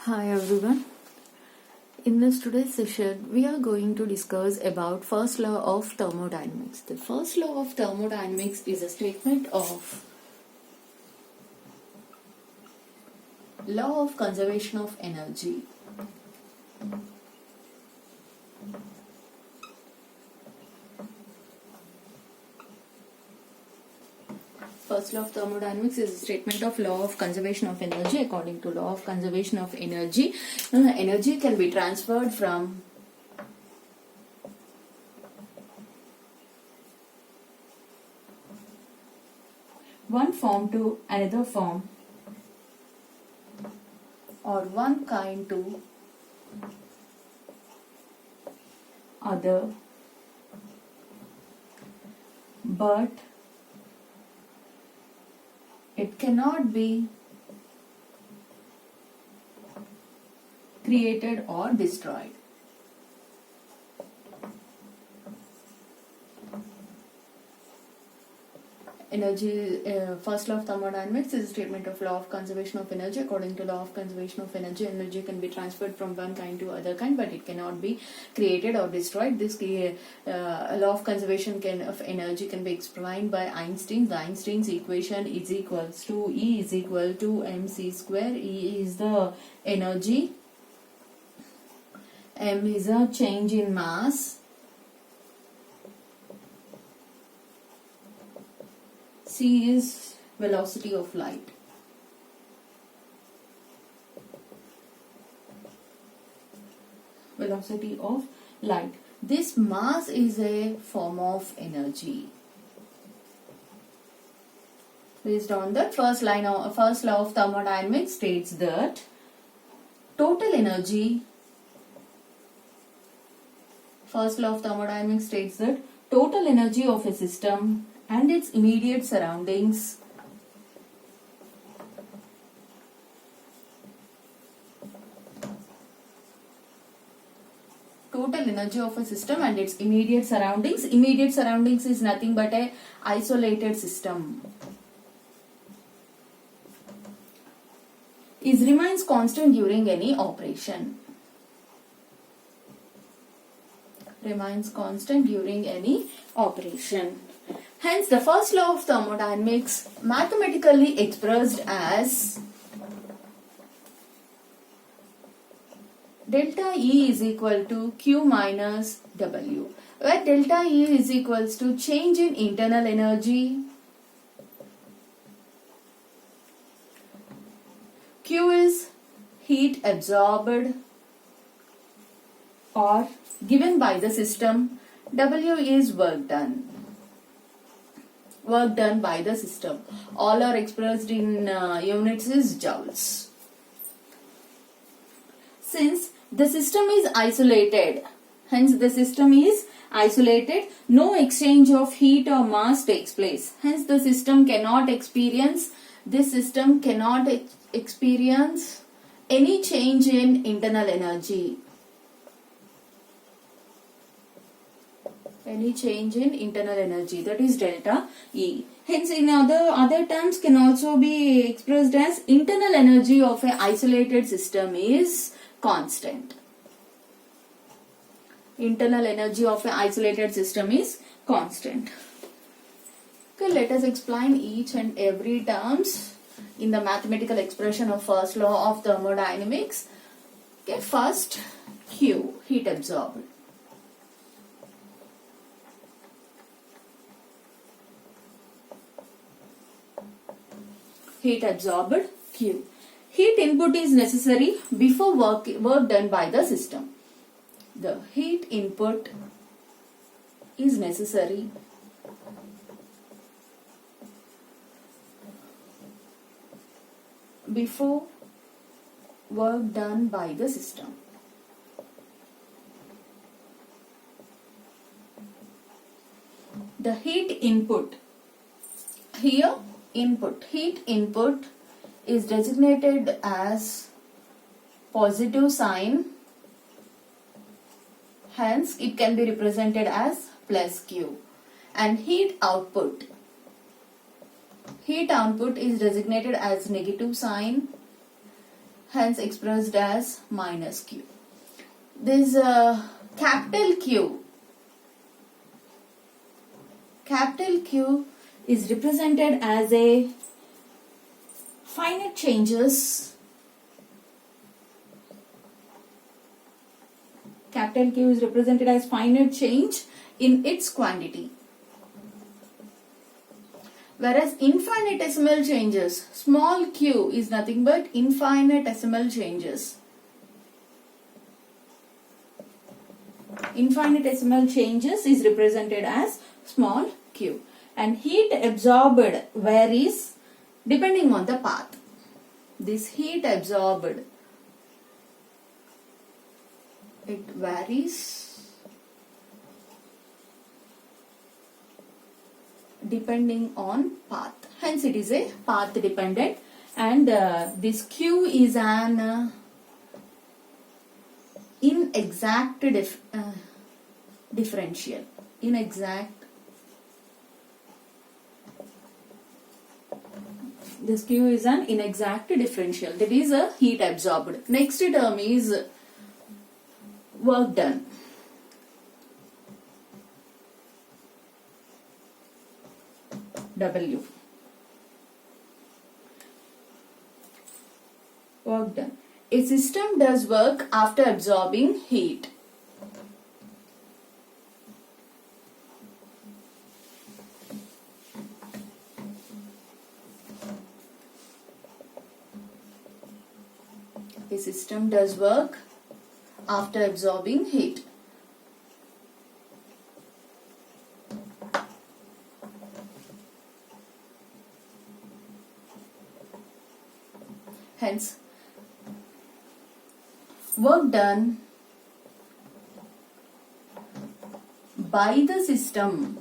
Hi everyone. In this today's session, we are going to discuss about first law of thermodynamics. The first law of thermodynamics is a statement of law of conservation of energy. First law of thermodynamics is a statement of law of conservation of energy. According to law of conservation of energy, energy can be transferred from one form to another form or one kind to other, but it cannot be created or destroyed. Energy, first law of thermodynamics is a statement of law of conservation of energy. According to law of conservation of energy, energy can be transferred from one kind to other kind, but it cannot be created or destroyed. This law of conservation of energy can be explained by Einstein. The Einstein's equation is equals to E is equal to mc square. E is the energy, m is a change in mass, c is velocity of light. Velocity of light. This mass is a form of energy. Based on that, first law of thermodynamics states that total energy. First law of thermodynamics states that total energy of a system and its immediate surroundings immediate surroundings is nothing but a isolated system, remains constant during any operation. Hence, the first law of thermodynamics, mathematically expressed as delta E is equal to Q minus W, where delta E is equals to change in internal energy, Q is heat absorbed or given by the system, W is work done by the system. All are expressed in units is joules. Since the system is isolated, no exchange of heat or mass takes place. Hence, the system cannot experience any change in internal energy. That is delta E. Hence, in other terms can also be expressed as internal energy of an isolated system is constant. Okay, let us explain each and every terms in the mathematical expression of first law of thermodynamics. Okay, first Q, heat absorbed. Q. Heat input is necessary before work done by the system. The heat input is necessary before work done by the system. The heat input, here heat input is designated as positive sign, hence it can be represented as plus Q. And heat output is designated as negative sign, hence expressed as minus Q. This capital Q is represented as a finite changes. Capital Q is represented as finite change in its quantity. Whereas infinitesimal changes, small q is nothing but infinitesimal changes. Infinitesimal changes is represented as small q. And heat absorbed varies depending on the path. This heat absorbed, it varies depending on path. Hence it is a path dependent, and this Q is an inexact differential. This Q is an inexact differential, that is a heat absorbed. Next term is work done. W. Work done. A system does work after absorbing heat. A system does work after absorbing heat. Hence, work done by the system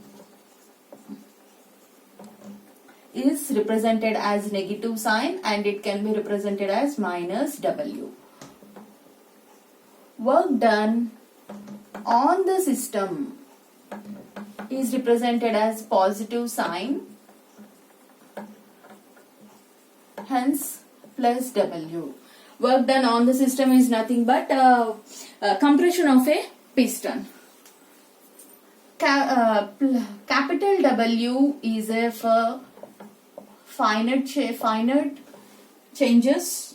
is represented as negative sign, and it can be represented as minus W. Work done on the system is represented as positive sign, hence plus W. Work done on the system is nothing but compression of a piston. Capital W is for finite changes.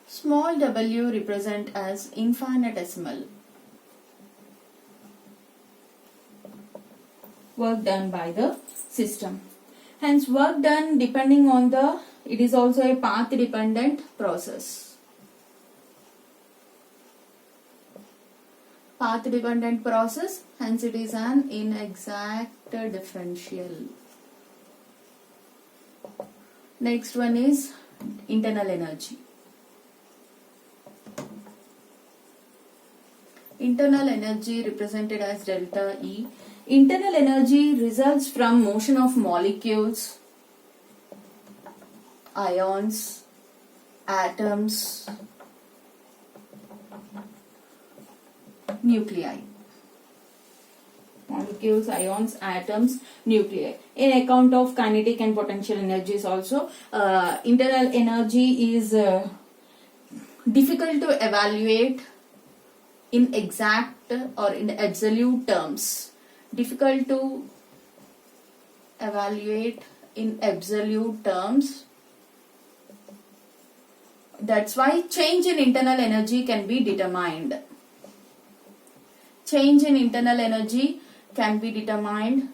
Small w represent as infinitesimal. Work done by the system. Hence work done depending on the, it is also a path dependent process. Path dependent process, hence it is an inexact differential. Next one is internal energy. Internal energy represented as delta E. Internal energy results from motion of molecules, ions, atoms, nuclei. Molecules, ions, atoms, nuclei. In account of kinetic and potential energies also, internal energy is difficult to evaluate in exact or in absolute terms. Difficult to evaluate in absolute terms. That's why change in internal energy can be determined. Change in internal energy can be determined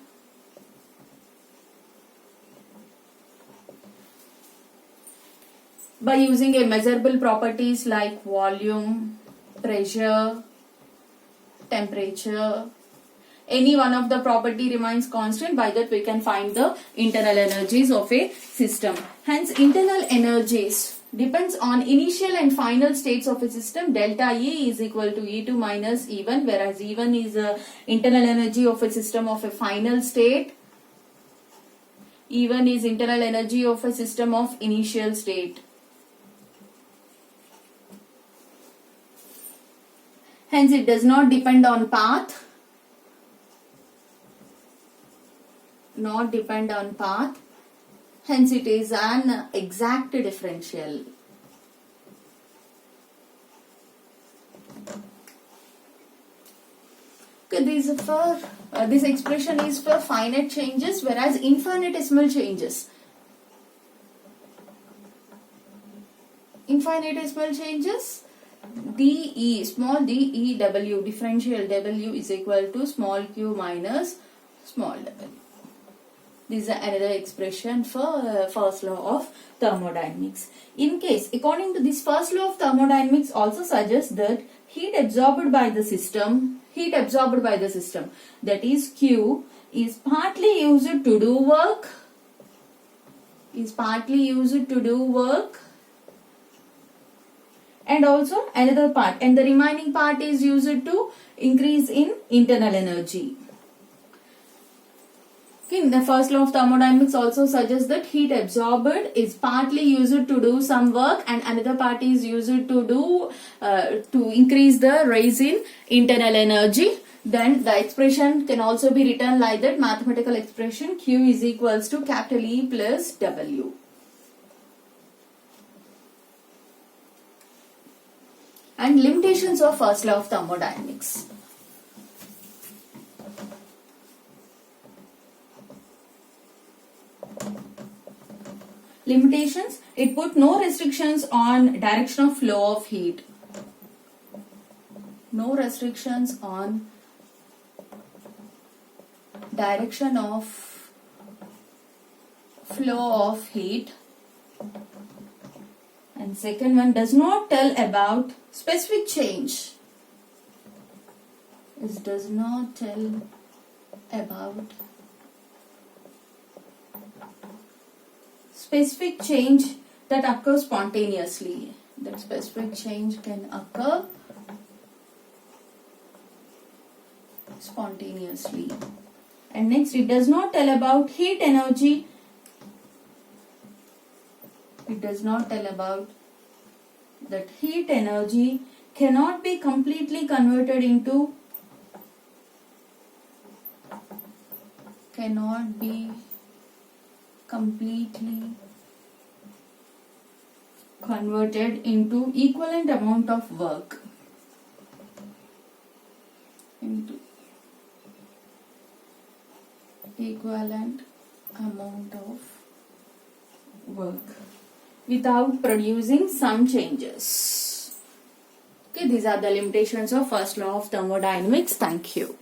by using a measurable properties like volume, pressure, temperature. Any one of the property remains constant, by that we can find the internal energies of a system. Hence internal energies depends on initial and final states of a system. Delta E is equal to E2 minus E1, whereas E1 is internal energy of a system of a final state. E1 is internal energy of a system of initial state. Hence it does not depend on path. not depend on path, hence it is an exact differential. Okay, this expression is for finite changes, whereas infinitesimal changes. Infinitesimal changes, dE, small d w, differential w is equal to small q minus small w. This is another expression for first law of thermodynamics. In case, according to this first law of thermodynamics also suggests that heat absorbed by the system, that is Q, is partly used to do work, and also another part, and the remaining part is used to increase in internal energy. Okay, the first law of thermodynamics also suggests that heat absorbed is partly used to do some work and another part is used to do to increase the rise in internal energy. Then the expression can also be written like that, mathematical expression Q is equals to capital E plus W. And limitations of first law of thermodynamics. Limitations, it put no restrictions on direction of flow of heat. No restrictions on direction of flow of heat. And second one, does not tell about specific change. It does not tell about specific change that occurs spontaneously. That specific change can occur spontaneously. And next, it does not tell about heat energy. It does not tell about that heat energy cannot be completely converted into equivalent amount of work. Without producing some changes. Okay, these are the limitations of first law of thermodynamics. Thank you.